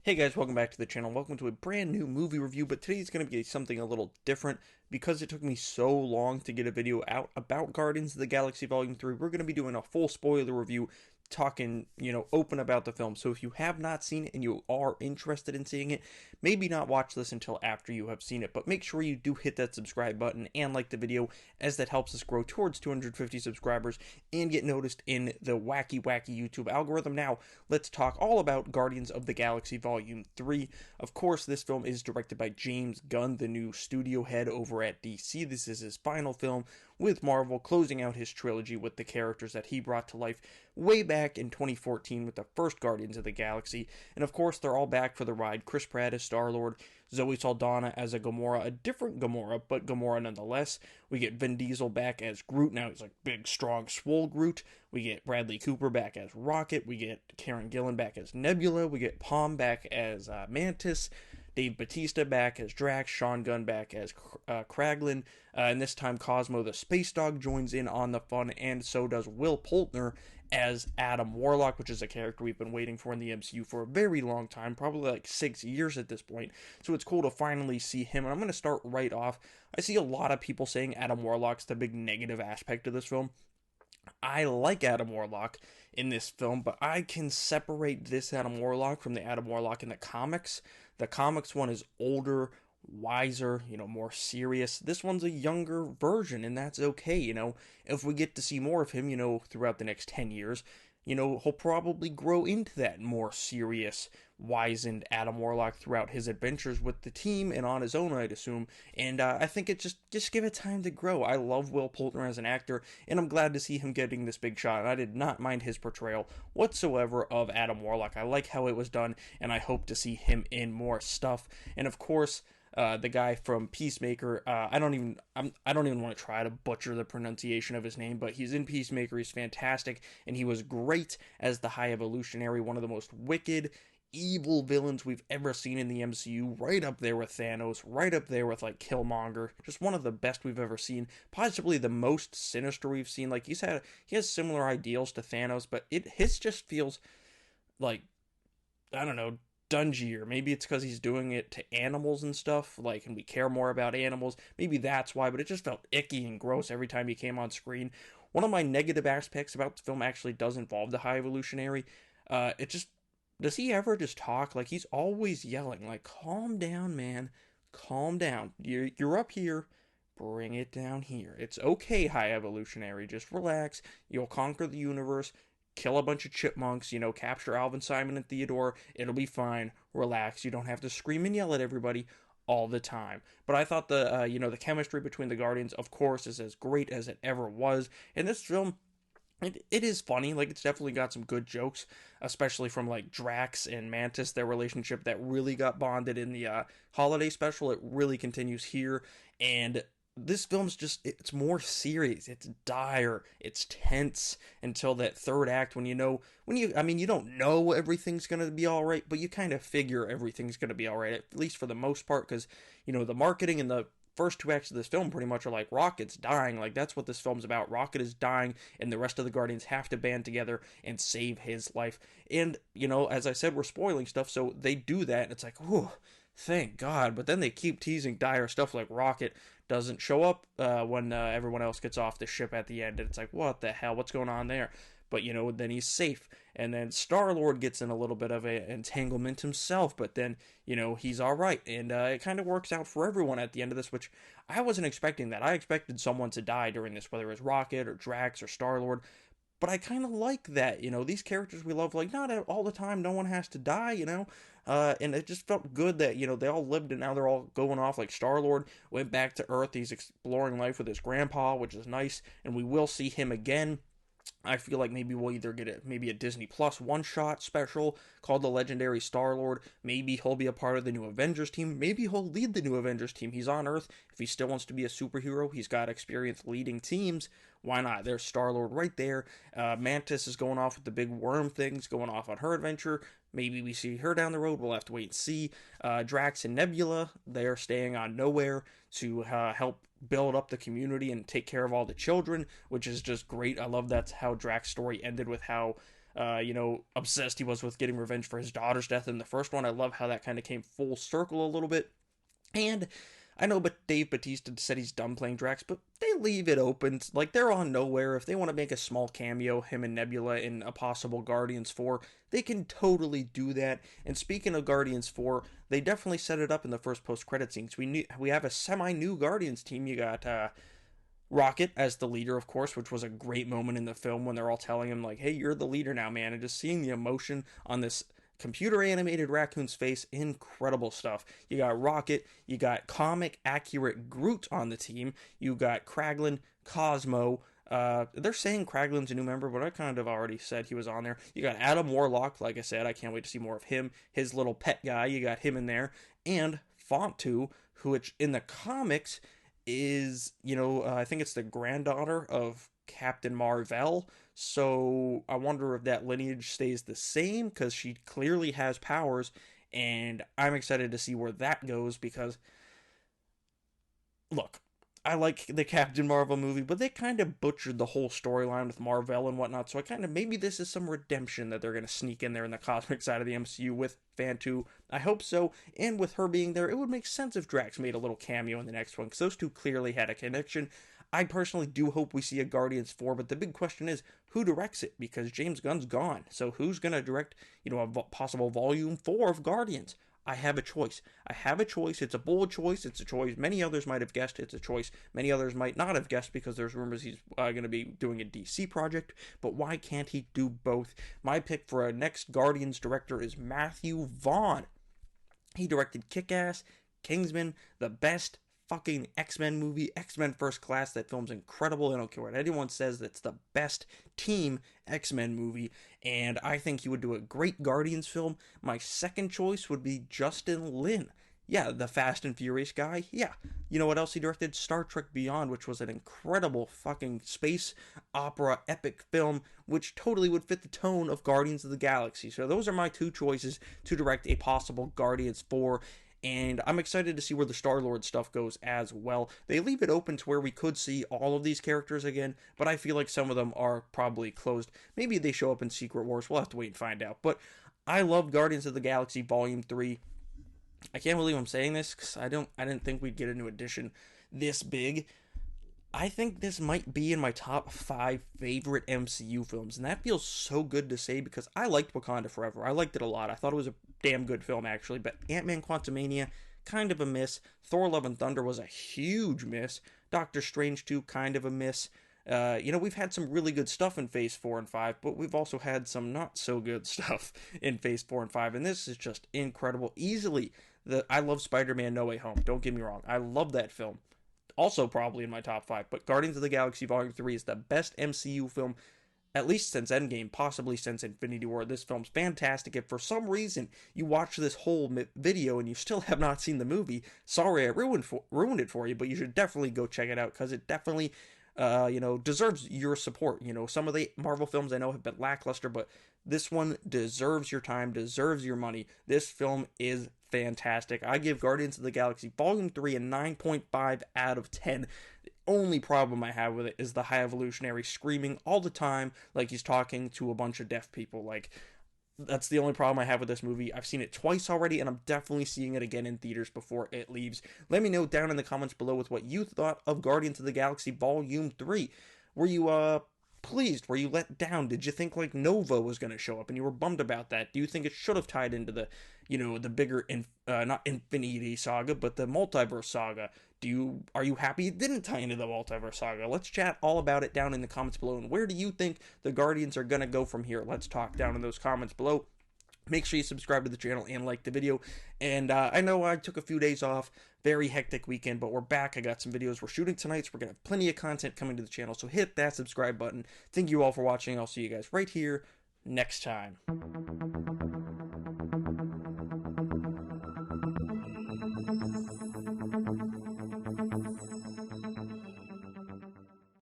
Hey guys, welcome back to the channel. Welcome to a brand new movie review, but today's going to be something a little different because it took me so long to get a video out about Guardians of the Galaxy Volume 3. We're going to be doing a full spoiler review, talking, open about the film. So if you have not seen it and you are interested in seeing it, maybe not watch this until after you have seen it, but make sure you do hit that subscribe button and like the video, as that helps us grow towards 250 subscribers and get noticed in the wacky YouTube algorithm. Now, let's talk all about Guardians of the Galaxy Volume 3. Of course, this film is directed by James Gunn, the new studio head over at DC. This is his final film with Marvel, closing out his trilogy with the characters that he brought to life way back in 2014 with the first Guardians of the Galaxy. And of course, they're all back for the ride. Chris Pratt as Star-Lord, Zoe Saldana as a Gamora, a different Gamora, but Gamora nonetheless. We get Vin Diesel back as Groot. Now he's like big, strong, swole Groot. We get Bradley Cooper back as Rocket. We get Karen Gillan back as Nebula. We get Palm back as Mantis. Dave Bautista back as Drax, Sean Gunn back as Kraglin, and this time Cosmo the Space Dog joins in on the fun, and so does Will Poultner as Adam Warlock, which is a character we've been waiting for in the MCU for a very long time, probably like 6 years at this point, so it's cool to finally see him. And I'm going to start right off. I see a lot of people saying Adam Warlock's the big negative aspect of this film. I like Adam Warlock in this film, but I can separate this Adam Warlock from the Adam Warlock in the comics. The comics one is older, wiser, more serious. This one's a younger version, and that's okay. If we get to see more of him, throughout the next 10 years, he'll probably grow into that more serious, wizened Adam Warlock throughout his adventures with the team and on his own, I'd assume. And I think it just give it time to grow. I love Will Poultner as an actor, and I'm glad to see him getting this big shot. And I did not mind his portrayal whatsoever of Adam Warlock. I like how it was done, and I hope to see him in more stuff. And of course, the guy from Peacemaker. I don't even want to try to butcher the pronunciation of his name, but he's in Peacemaker. He's fantastic, and he was great as the High Evolutionary, one of the most wicked, evil villains we've ever seen in the MCU, right up there with Thanos, right up there with like Killmonger, just one of the best we've ever seen, possibly the most sinister we've seen. Like he has similar ideals to Thanos, but his just feels like, I don't know, dungier. Maybe it's because he's doing it to animals and stuff, like, and we care more about animals. Maybe that's why, but it just felt icky and gross every time he came on screen. One of my negative aspects about the film actually does involve the High Evolutionary. It just, does he ever just talk? Like, he's always yelling, like, calm down, man. Calm down. You're up here. Bring it down here. It's okay, High Evolutionary. Just relax. You'll conquer the universe. Kill a bunch of chipmunks, capture Alvin, Simon, and Theodore. It'll be fine. Relax. You don't have to scream and yell at everybody all the time. But I thought the chemistry between the Guardians, of course, is as great as it ever was. In this film, it is funny. Like, it's definitely got some good jokes, especially from like Drax and Mantis, their relationship that really got bonded in the holiday special. It really continues here, and this film's just, it's more serious, it's dire, it's tense until that third act, when you don't know everything's gonna be all right, but you kind of figure everything's gonna be all right, at least for the most part, because the marketing in the first two acts of this film pretty much are like, Rocket's dying. Like, that's what this film's about. Rocket is dying, and the rest of the Guardians have to band together and save his life. And as I said, we're spoiling stuff, so they do that, and it's like, oh, thank God. But then they keep teasing dire stuff, like Rocket doesn't show up when everyone else gets off the ship at the end, and it's like, what the hell, what's going on there? But then he's safe, and then Star-Lord gets in a little bit of an entanglement himself, but then he's all right, and it kind of works out for everyone at the end of this, which I wasn't expecting. That I expected someone to die during this, whether it was Rocket or Drax or Star-Lord. But I kind of like that, these characters we love, like, not all the time, no one has to die, and it just felt good that, they all lived, and now they're all going off. Like, Star-Lord went back to Earth, he's exploring life with his grandpa, which is nice, and we will see him again. I feel like maybe we'll either get a Disney Plus one-shot special called The Legendary Star-Lord. Maybe he'll be a part of the new Avengers team. Maybe he'll lead the new Avengers team. He's on Earth. If he still wants to be a superhero, he's got experience leading teams. Why not? There's Star-Lord right there. Mantis is going off with the big worm things, going off on her adventure. Maybe we see her down the road. We'll have to wait and see. Drax and Nebula, they're staying on Nowhere to help build up the community and take care of all the children, which is just great. I love that's how Drax's story ended, with how obsessed he was with getting revenge for his daughter's death in the first one. I love how that kind of came full circle a little bit. And I know, but Dave Bautista said he's done playing Drax, but they leave it open. Like, they're on nowhere. If they want to make a small cameo, him and Nebula in a possible Guardians 4, they can totally do that. And speaking of Guardians 4, they definitely set it up in the first post-credit scenes. We have a semi-new Guardians team. You got Rocket as the leader, of course, which was a great moment in the film when they're all telling him, like, hey, you're the leader now, man. And just seeing the emotion on this computer animated raccoon's face, incredible stuff. You got Rocket, you got comic accurate Groot on the team, you got Kraglin, Cosmo. They're saying Kraglin's a new member, but I kind of already said he was on there. You got Adam Warlock, like I said, I can't wait to see more of him. His little pet guy, you got him in there. And Fontu, which in the comics is, I think it's the granddaughter of Captain Marvel. So I wonder if that lineage stays the same, because she clearly has powers, and I'm excited to see where that goes, because, look, I like the Captain Marvel movie, but they kind of butchered the whole storyline with Marvel and whatnot, so maybe this is some redemption that they're going to sneak in there in the cosmic side of the MCU with Fantu. I hope so, and with her being there, it would make sense if Drax made a little cameo in the next one, because those two clearly had a connection. I personally do hope we see a Guardians 4, but the big question is, who directs it? Because James Gunn's gone. So who's going to direct, a possible Volume 4 of Guardians? I have a choice. It's a bold choice. It's a choice many others might have guessed. It's a choice many others might not have guessed, because there's rumors he's going to be doing a DC project. But why can't he do both? My pick for a next Guardians director is Matthew Vaughn. He directed Kick-Ass, Kingsman, the best fucking X-Men movie, X-Men First Class. That film's incredible. I don't care what anyone says, that's the best team X-Men movie, and I think he would do a great Guardians film. My second choice would be Justin Lin. Yeah, the Fast and Furious guy. Yeah. You know what else he directed? Star Trek Beyond, which was an incredible fucking space opera epic film, which totally would fit the tone of Guardians of the Galaxy. So those are my two choices to direct a possible Guardians 4. And I'm excited to see where the StLaurent stuff goes as well. They leave it open to where we could see all of these characters again, but I feel like some of them are probably closed. Maybe they show up in Secret Wars. We'll have to wait and find out. But I love Guardians of the Galaxy Volume 3. I can't believe I'm saying this, because I didn't think we'd get a new edition this big. I think this might be in my top 5 favorite MCU films, and that feels so good to say, because I liked Wakanda Forever. I liked it a lot. I thought it was a damn good film, actually, but Ant-Man Quantumania, kind of a miss. Thor Love and Thunder was a huge miss. Doctor Strange 2, kind of a miss. We've had some really good stuff in Phase 4 and 5, but we've also had some not so good stuff in Phase 4 and 5, and this is just incredible. Easily, I love Spider-Man No Way Home, don't get me wrong. I love that film. Also probably in my top 5, but Guardians of the Galaxy Volume 3 is the best MCU film, at least since Endgame, possibly since Infinity War. This film's fantastic. If for some reason you watch this whole video and you still have not seen the movie, sorry I ruined it for you, but you should definitely go check it out, because it definitely deserves your support. Some of the Marvel films I know have been lackluster, but this one deserves your time, deserves your money. This film is fantastic. I give Guardians of the Galaxy Volume 3 a 9.5 out of 10. The only problem I have with it is the High Evolutionary screaming all the time like he's talking to a bunch of deaf people. Like, that's the only problem I have with this movie. I've seen it twice already, and I'm definitely seeing it again in theaters before it leaves. Let me know down in the comments below with what you thought of Guardians of the Galaxy Volume 3. Were you pleased? Were you let down? Did you think like Nova was going to show up and you were bummed about that? Do you think it should have tied into the bigger not Infinity Saga, but the Multiverse Saga? Are you happy it didn't tie into the Multiverse Saga? Let's chat all about it down in the comments below. And where do you think the Guardians are going to go from here? Let's talk down in those comments below. Make sure you subscribe to the channel and like the video. And I know I took a few days off, very hectic weekend, but we're back. I got some videos we're shooting tonight, so we're going to have plenty of content coming to the channel. So hit that subscribe button. Thank you all for watching. I'll see you guys right here next time.